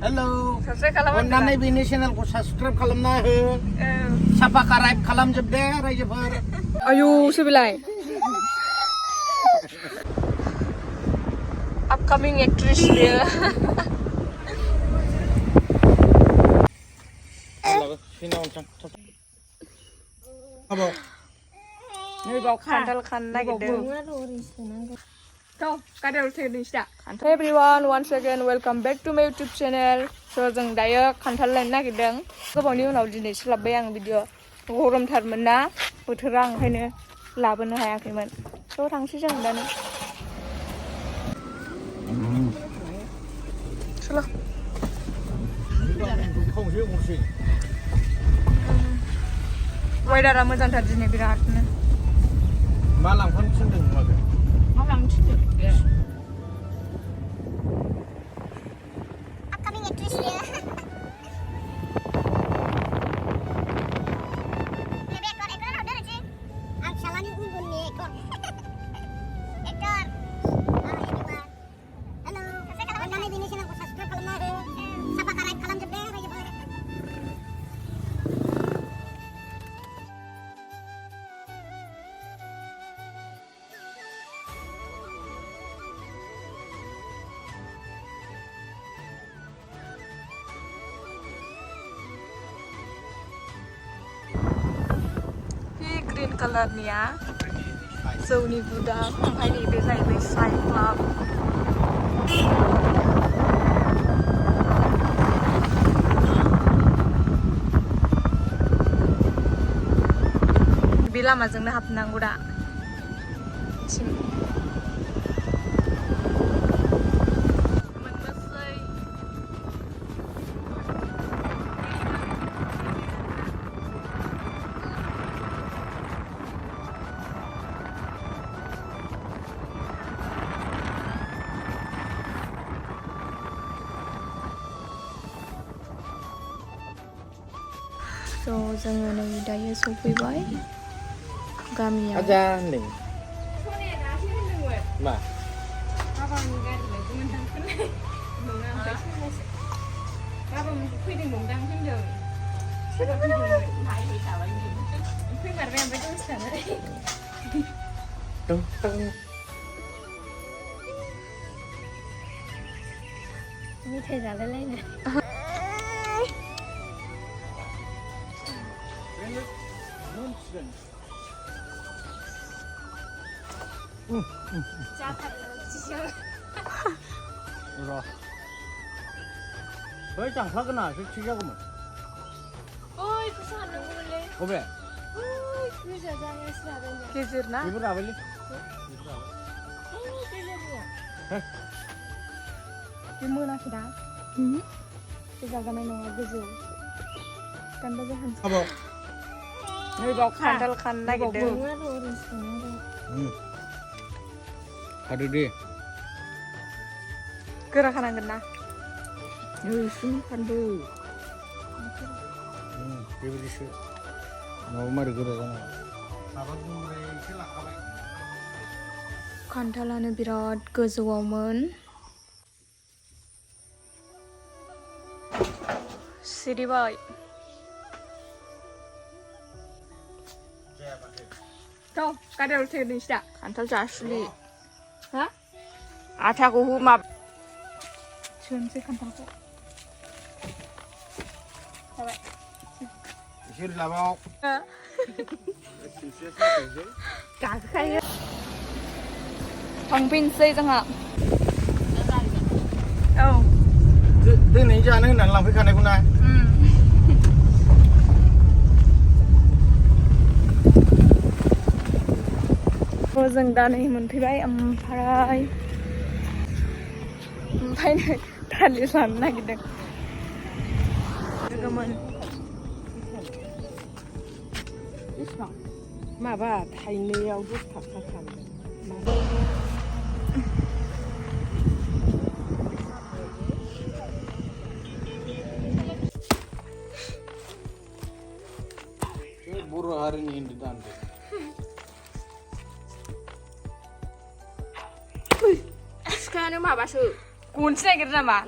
Hello. Subscribe खालामो. अन्नानै बेनि चेनेलखौ साबस्क्राइब खालामना हो. साफा काराइब खालामजोबदे रायजोफोर. आयु सोबिलाय. Upcoming actress dia. Apa? Ini bawa kantal lagi deh. So, kadang udah dah. Hey everyone, once again welcome back to my YouTube channel. So, जों दायो खान्थाल लायनो नागिरदों. गोबावनि उनाव दिनै सोलाबबाय आं भिडिअ. गरमथारमोन ना बोथोरा ओंखायनो लाबोनो हायाखैमोन. So, थांसै जों दानो. Solo. Weather-a मोजांथार दिनै बिरादनो. मा लांफानो थिनदों माबे? मा लांनो थिनदों? Upcoming actress dia. Ini ekor ada sih. Salahnya unggun nih ekor. Ekor. Halo. Anda ini sini aku subscribe kalau mau. Sapa karai kalam jebel aja boleh. Green colornya Sony Buddha ini desain Cyclops bila mazangna habnango da So, जोङो नै दायो सफैबाय गामियाव. Aja nih. मा? गाबोननि गारिलायबो मोनदांखोनलाय नङा ओमफ्राय गाबोन फैदों नंदां होनदों सोरबा फैदोंमोन नायबाय थाबाय फैमारबाय ओमफ्राय दसेथानानै मेथाइ जालायलायनो र' बै जांख्लागोना एसे थिग जागौमोन. ओइ फैसा हाननांगौमोनलै बबे? ओइ गोजा जागासिनो लादों गेजेर ना बेबो राबायलै. बे मोनाखै दा बे जाजानाय नङा गोजौ गानबा जाहानसै Apa? नै बाव खान्थाल खानो नागिरदों Ada deh. गोरा खानांगोन ना Fandu. Begitu. Mau mari guru sana. Sahabat mulai silak apa? खान्थालानो बिराद गोजौआवमोन सिरिबाय थ' गारियाव थेनोसै दा खान्थाल जासुलि हा आथाखौ सोनोसै खान्थालखौ जाबाय Isir labok. गाखोखायो थांफिनसै जोंहा औ दिनै जानो होननानै लांफैखानायखौ ना? जों दा नै मोनफैबाय ओमफ्राय नै थालिर लानो नागिरदों लोगोमोन माबा थाइनैयाव 10 थाखा खालामदों बर' हारिनि हिन्दु दानदो सिखायानो माबासो गनसो नागिरो नामा